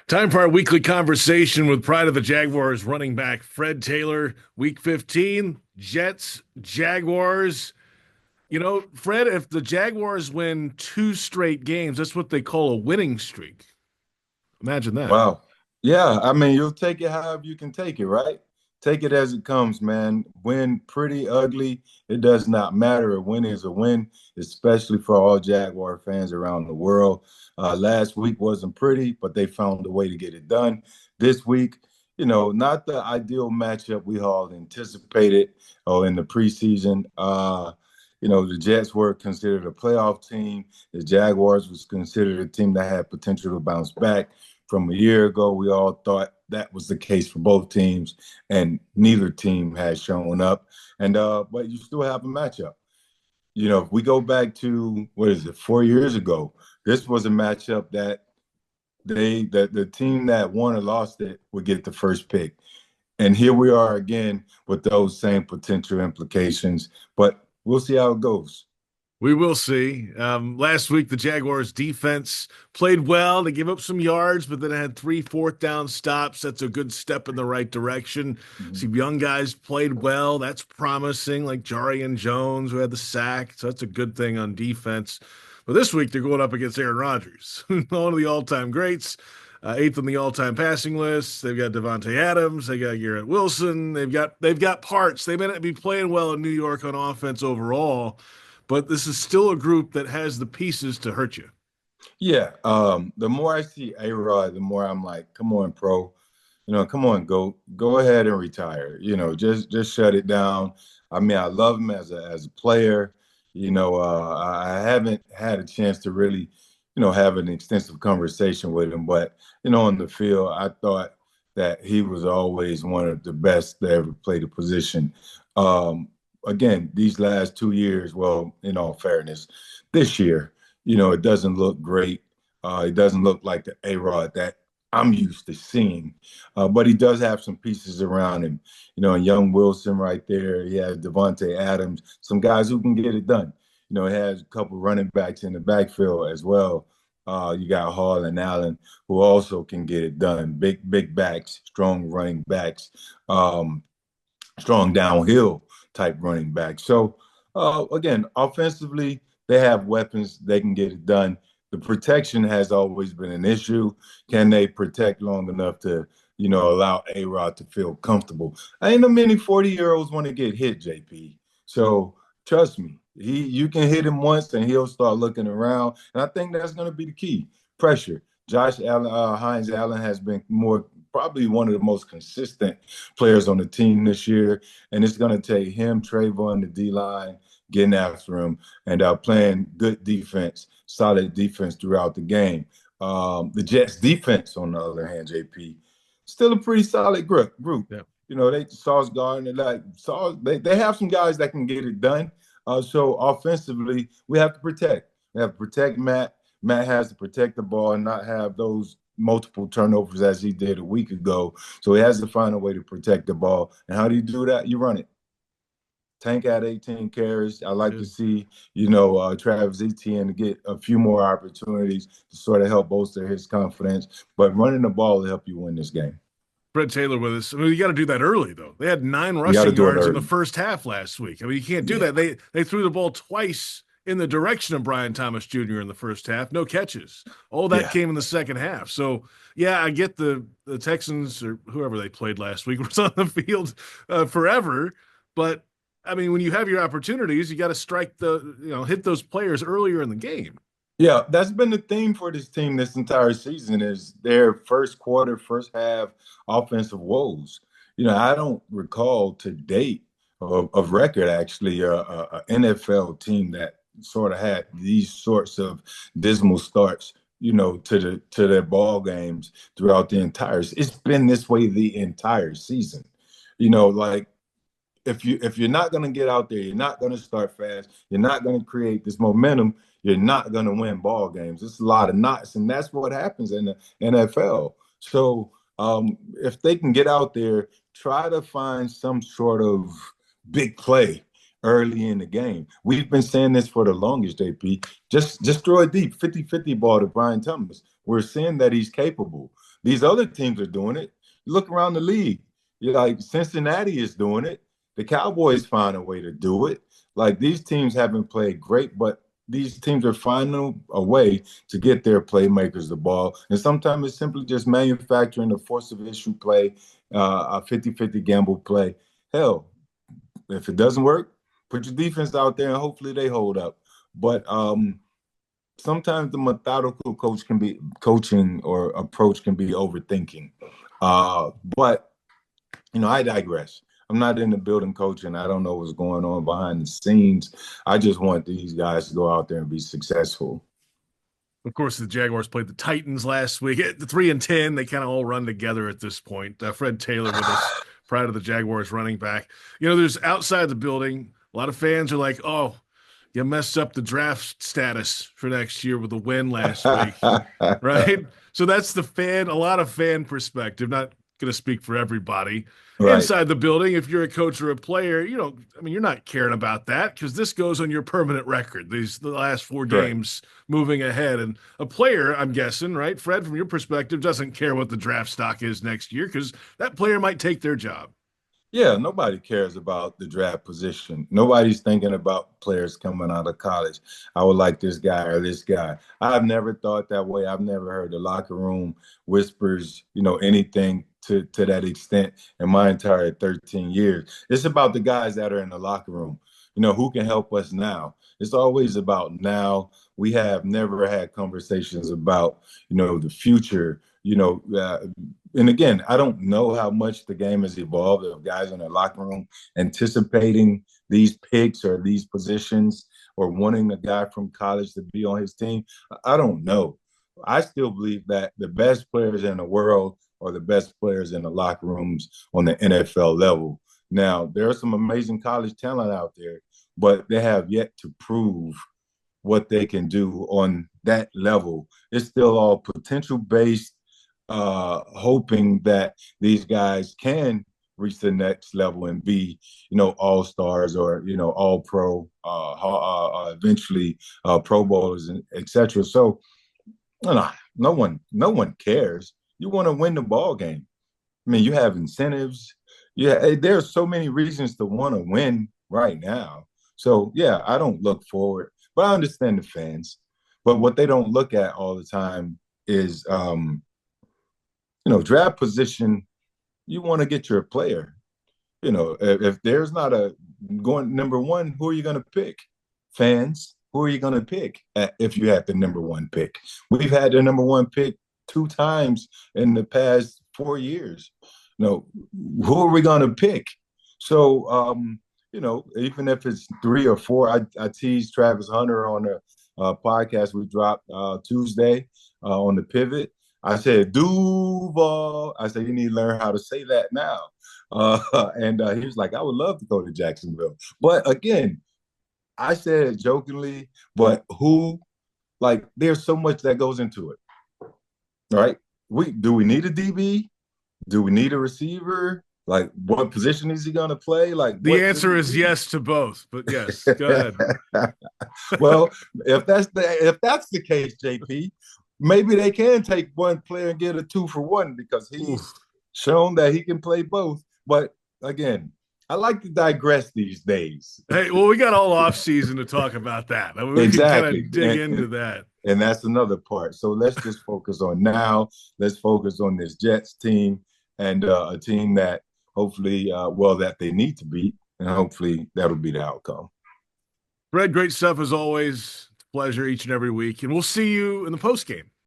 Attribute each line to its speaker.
Speaker 1: Time for our weekly conversation with pride of the Jaguars running back Fred Taylor. Week 15, Jets, Jaguars. You know, Fred, if the Jaguars win two straight games, that's what they call a winning streak. Imagine that.
Speaker 2: Wow. Yeah, I mean, you'll take it however you can take it, right? Take it as it comes, man. Win pretty ugly. It does not matter. A win is a win, especially for all Jaguar fans around the world. Last week wasn't pretty, but they found a way to get it done. This week, not the ideal matchup we all anticipated in the preseason. The Jets were considered a playoff team. The Jaguars was considered a team that had potential to bounce back from a year ago. We all thought that was the case for both teams, and neither team has shown up. And but you still have a matchup. If we go back to 4 years ago, this was a matchup that the team that won or lost it would get the first pick. And here we are again with those same potential implications. But we'll see how it goes.
Speaker 1: We will see. Last week, the Jaguars defense played well. They gave up some yards, but then had three fourth down stops. That's a good step in the right direction.
Speaker 2: Mhm.
Speaker 1: Some young guys played well. That's promising, like Jarian Jones, who had the sack. So that's a good thing on defense. But this week, they're going up against Aaron Rodgers, one of the all-time greats, eighth on the all-time passing list. They've got Devontae Adams. They got Garrett Wilson. They've got parts. They may not be playing well in New York on offense overall, but this is still a group that has the pieces to hurt you.
Speaker 2: Yeah. The more I see A-Rod, the more I'm like, come on, pro. Come on, go ahead and retire. Just shut it down. I mean, I love him as a player. I haven't had a chance to really, have an extensive conversation with him, but on the field, I thought that he was always one of the best that ever played the position. Again, these last 2 years, well, in all fairness, this year, it doesn't look great. It doesn't look like the A-Rod that I'm used to seeing. But he does have some pieces around him, and young Wilson right there. He has Devontae Adams, some guys who can get it done. He has a couple running backs in the backfield as well. You got Hall and Allen, who also can get it done. Big backs, strong running backs, strong downhill type running back. So again, offensively, they have weapons. They can get it done. The protection has always been an issue. Can they protect long enough to, allow A-Rod to feel comfortable? I ain't no many 40-year-olds want to get hit, JP. So trust me, you can hit him once and he'll start looking around. And I think that's going to be the key. Pressure. Josh Allen, Hines Allen has been probably one of the most consistent players on the team this year. And it's going to take him, Trayvon, the D-line, getting after him, and playing good defense, solid defense throughout the game. The Jets defense, on the other hand, JP, still a pretty solid group.
Speaker 1: Yeah.
Speaker 2: They Sauce Gardner, they have some guys that can get it done. So offensively, we have to protect. We have to protect Matt. Matt has to protect the ball and not have those multiple turnovers as he did a week ago. So he has to find a way to protect the ball. And how do you do that? You run it. Tank had 18 carries. I like to see, Travis Etienne to get a few more opportunities to sort of help bolster his confidence. But running the ball will help you win this game.
Speaker 1: Fred Taylor with us. I mean, you got to do that early, though. They had 9
Speaker 2: You got to
Speaker 1: rushing
Speaker 2: do it
Speaker 1: yards in the
Speaker 2: early.
Speaker 1: first half last week. I mean, you can't do
Speaker 2: Yeah.
Speaker 1: that. They threw the ball twice in the direction of Brian Thomas Jr. in the first half. No catches. All that
Speaker 2: Yeah.
Speaker 1: came in the second half. So, yeah, I get the Texans or whoever they played last week was on the field forever. But, I mean, when you have your opportunities, you got to hit those players earlier in the game.
Speaker 2: Yeah, that's been the theme for this team this entire season is their first quarter, first half offensive woes. I don't recall to date of record actually a NFL team that sort of had these sorts of dismal starts, to their ball games throughout the entire. It's been this way the entire season. Like if you're not going to get out there, you're not going to start fast, you're not going to create this momentum, you're not going to win ball games. It's a lot of knots, and that's what happens in the NFL. So if they can get out there, try to find some sort of big play early in the game. We've been saying this for the longest, JP. Just throw a deep 50-50 ball to Brian Thomas. We're seeing that he's capable. These other teams are doing it. You look around the league. You're like Cincinnati is doing it. The Cowboys find a way to do it. Like these teams haven't played great, but these teams are finding a way to get their playmakers the ball. And sometimes it's simply just manufacturing a force of issue play, a 50-50 gamble play. Hell, if it doesn't work, put your defense out there and hopefully they hold up. But sometimes the methodical coaching or approach can be overthinking. But I digress. I'm not in the building coaching. I don't know what's going on behind the scenes. I just want these guys to go out there and be successful.
Speaker 1: Of course, the Jaguars played the Titans last week. At the 3-10, they kind of all run together at this point. Fred Taylor with us, proud of the Jaguars running back. There's outside the building, a lot of fans are like, "Oh, you messed up the draft status for next year with the win last week," right? So that's a lot of fan perspective. Not going to speak for everybody.
Speaker 2: Right.
Speaker 1: Inside the building, if you're a coach or a player, you're not caring about that because this goes on your permanent record. The last four
Speaker 2: Right.
Speaker 1: games moving ahead, and a player, I'm guessing, right, Fred, from your perspective, doesn't care what the draft stock is next year because that player might take their job.
Speaker 2: Yeah, nobody cares about the draft position. Nobody's thinking about players coming out of college. I would like this guy or this guy. I've never thought that way. I've never heard the locker room whispers, anything to that extent in my entire 13 years. It's about the guys that are in the locker room, who can help us now. It's always about now. We have never had conversations about, the future, and again, I don't know how much the game has evolved of guys in the locker room anticipating these picks or these positions or wanting a guy from college to be on his team. I don't know. I still believe that the best players in the world are the best players in the locker rooms on the NFL level. Now, there are some amazing college talent out there, but they have yet to prove what they can do on that level. It's still all potential based, hoping that these guys can reach the next level and be, all stars or all pro, eventually Pro Bowlers, and etc. So, no one cares. You want to win the ball game. I mean, you have incentives. Yeah, there's so many reasons to want to win right now. So yeah, I don't look forward, but I understand the fans. But what they don't look at all the time is draft position, you want to get your player. If there's not a going number one, who are you going to pick? Fans, who are you going to pick if you had the number one pick? We've had the number one pick 2 times in the past 4 years. Who are we going to pick? So, even if it's 3 or 4, I teased Travis Hunter on a podcast we dropped Tuesday on the pivot. I said, Duval. I said, you need to learn how to say that now. And he was like, I would love to go to Jacksonville. But again, I said it jokingly, but there's so much that goes into it, right? Do we need a DB? Do we need a receiver? Like, what position is he going to play? Like,
Speaker 1: The
Speaker 2: what
Speaker 1: answer is yes to both, but yes, go ahead.
Speaker 2: Well, if that's the case, JP, maybe they can take one player and get a 2-for-1 because he's shown that he can play both. But again, I like to digress these days.
Speaker 1: Hey, well, we got all off season to talk about that. I mean, we
Speaker 2: Exactly.
Speaker 1: can kind of dig into that.
Speaker 2: And that's another part. So let's just focus on now. Let's focus on this Jets team and a team that hopefully, that they need to beat, and hopefully that'll be the outcome.
Speaker 1: Fred, great stuff as always. It's a pleasure each and every week, and we'll see you in the post game.